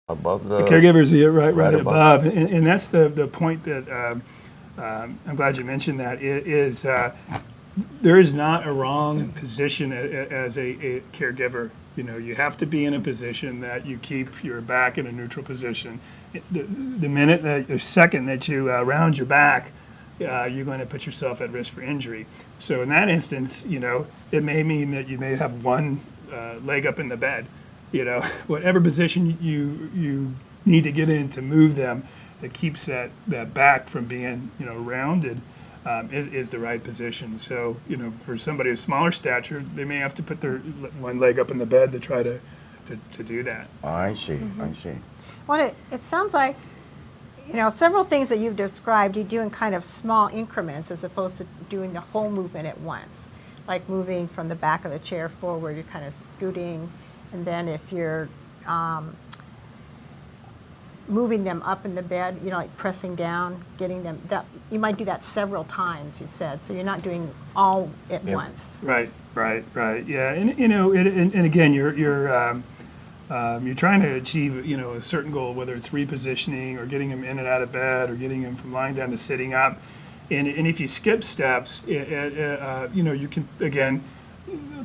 above The caregivers are right above. above. And that's the point that I'm glad you mentioned that. There is not a wrong position as a caregiver. You know, you have to be in a position that you keep your back in a neutral position. The second that you round your back, you're going to put yourself at risk for injury. So in that instance, you know, it may mean that you may have one leg up in the bed. You know, whatever position you need to get in to move them, that keeps that back from being, you know, rounded, is the right position. So, you know, for somebody of smaller stature, they may have to put their one leg up in the bed to try to do that. Oh, I see. I see. Well, it sounds like, you know, several things that you've described you do in kind of small increments as opposed to doing the whole movement at once. Like moving from the back of the chair forward, you're kind of scooting, and then if you're moving them up in the bed, you know, like pressing down, getting them, that you might do that several times, you said, so you're not doing all at once. Right. Yeah, and you know, and again, you're trying to achieve, you know, a certain goal, whether it's repositioning or getting them in and out of bed or getting them from lying down to sitting up. And if you skip steps, you know, you can, again,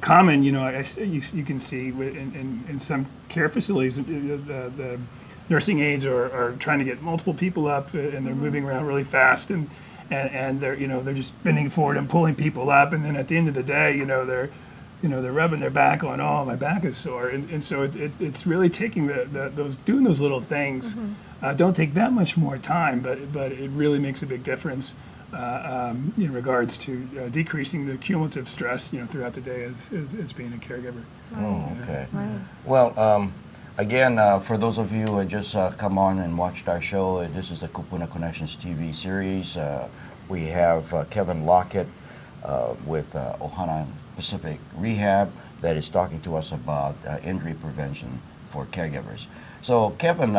common, you know, you can see in some care facilities, the nursing aides are trying to get multiple people up, and they're moving around really fast, and they're, you know, they're just bending forward and pulling people up, and then at the end of the day, you know, they're rubbing their back on, oh, my back is sore, and so it's really taking doing those little things. Don't take that much more time, but it really makes a big difference in regards to decreasing the cumulative stress, you know, throughout the day as being a caregiver. Oh, okay. Right. Well, again, for those of you who just come on and watched our show, this is the Kapuna Connections TV series. We have Kevin Lockette with Ohana Pacific Rehab that is talking to us about injury prevention for caregivers. So, Kevin,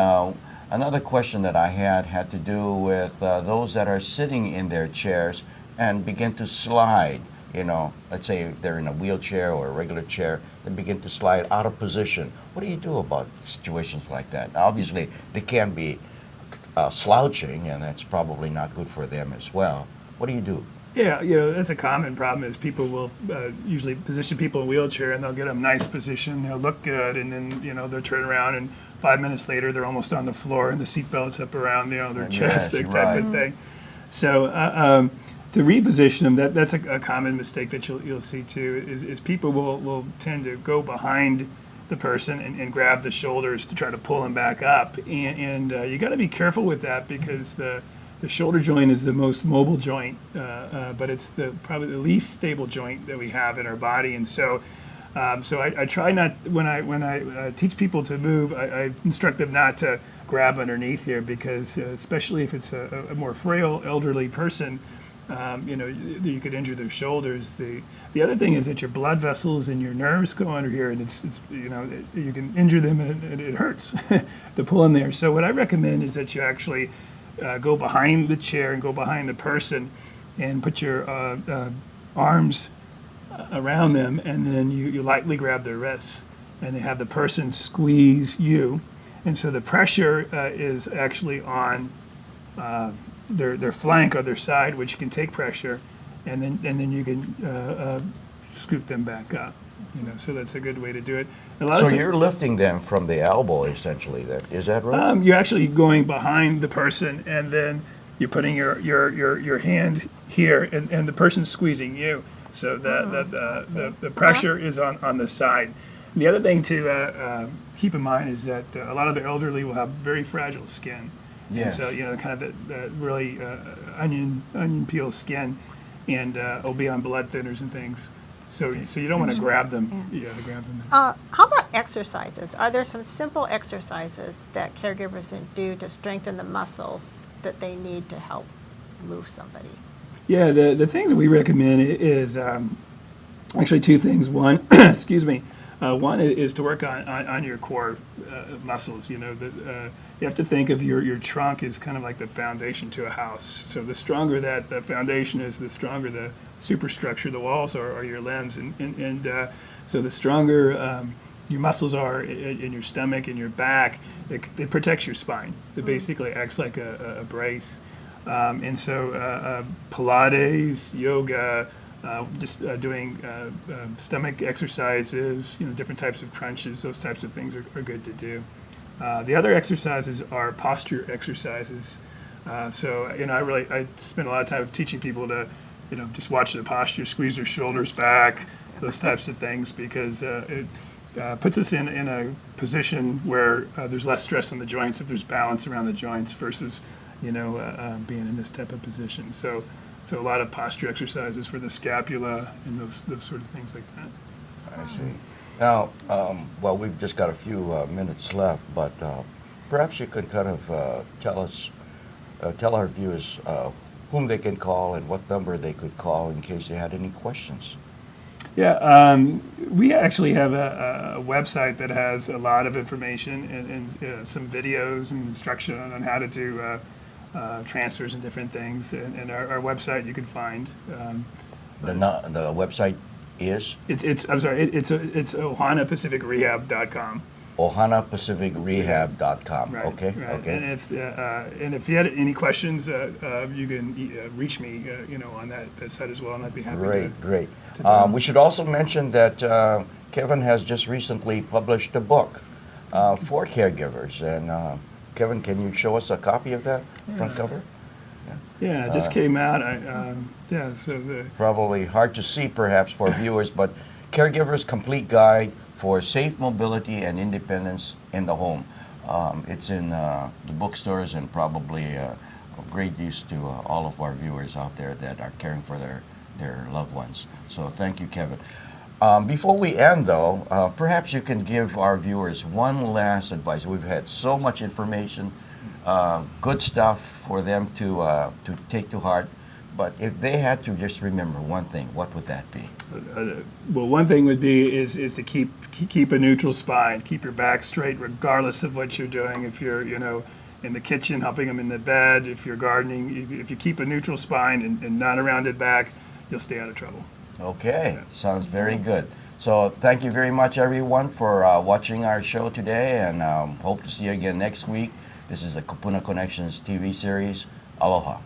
another question that I had to do with those that are sitting in their chairs and begin to slide. You know, let's say if they're in a wheelchair or a regular chair, they begin to slide out of position. What do you do about situations like that? Obviously, they can be slouching, and that's probably not good for them as well. What do you do? Yeah, you know, that's a common problem is people will usually position people in a wheelchair, and they'll get them a nice position, they'll look good, and then, you know, they'll turn around, and 5 minutes later, they're almost on the floor, and the seatbelt's up around, you know, their chest, that type of thing. So to reposition them, that's a common mistake that you'll see too, is people will tend to go behind the person and grab the shoulders to try to pull them back up, and you got to be careful with that, because the shoulder joint is the most mobile joint, but it's probably the least stable joint that we have in our body, and so I try not, when I teach people to move, I instruct them not to grab underneath here, because especially if it's a more frail elderly person, you know, you could injure their shoulders. The other thing is that your blood vessels and your nerves go under here, and it's you know, you can injure them, and it hurts to pull them there. So what I recommend is that you actually go behind the chair and go behind the person, and put your arms around them, and then you lightly grab their wrists, and they have the person squeeze you, and so the pressure is actually on their flank or their side, which can take pressure, and then you can scoop them back up. You know, so that's a good way to do it. So you're lifting them from the elbow, essentially. Is that right? You're actually going behind the person, and then you're putting your hand here, and the person's squeezing you. So the pressure is on the side. And the other thing to keep in mind is that a lot of the elderly will have very fragile skin. Yes. And so, you know, kind of the really onion peel skin, and will be on blood thinners and things. So you don't want to grab them. Yeah, to grab them. How about exercises? Are there some simple exercises that caregivers can do to strengthen the muscles that they need to help move somebody? Yeah, the things that we recommend is actually two things. One, excuse me. One is to work on your core muscles. You know, you have to think of your trunk as kind of like the foundation to a house. So the stronger that the foundation is, the stronger the superstructure, the walls are your limbs. And so the stronger your muscles are in your stomach and your back, it protects your spine. It basically acts like a brace. And so Pilates, yoga, just doing stomach exercises, different types of crunches, those types of things are good to do. The other exercises are posture exercises. So I spend a lot of time teaching people to just watch the posture, squeeze their shoulders back, those types of things, because it puts us in a position where there's less stress on the joints if there's balance around the joints versus being in this type of position. So a lot of posture exercises for the scapula and those sort of things like that. I see. Now, well, we've just got a few minutes left, but perhaps you could kind of tell our viewers whom they can call and what number they could call in case they had any questions. Yeah, we actually have a website that has a lot of information and some videos and instruction on how to do transfers and different things. And our website you can find. The website is? It's ohanapacificrehab.com. ohanapacificrehab.com. Right, Okay. right. Okay. And if you had any questions, you can reach me, on that site as well, and I'd be happy Great, great. to do We should also mention that Kevin has just recently published a book for caregivers. And Kevin, can you show us a copy of that front cover? Yeah, it just came out. Probably hard to see perhaps for viewers, but Caregivers Complete Guide for Safe Mobility and Independence in the Home. It's in the bookstores and probably of great use to all of our viewers out there that are caring for their loved ones. So thank you, Kevin. Before we end, though, perhaps you can give our viewers one last advice. We've had so much information, good stuff for them to take to heart. But if they had to just remember one thing, what would that be? Well, one thing would be is to keep a neutral spine, keep your back straight regardless of what you're doing. If you're in the kitchen helping them in the bed, if you're gardening, if you keep a neutral spine and not a rounded back, you'll stay out of trouble. Okay, sounds very good. So thank you very much, everyone, for watching our show today, and hope to see you again next week. This is the Kapuna Connections TV series. Aloha.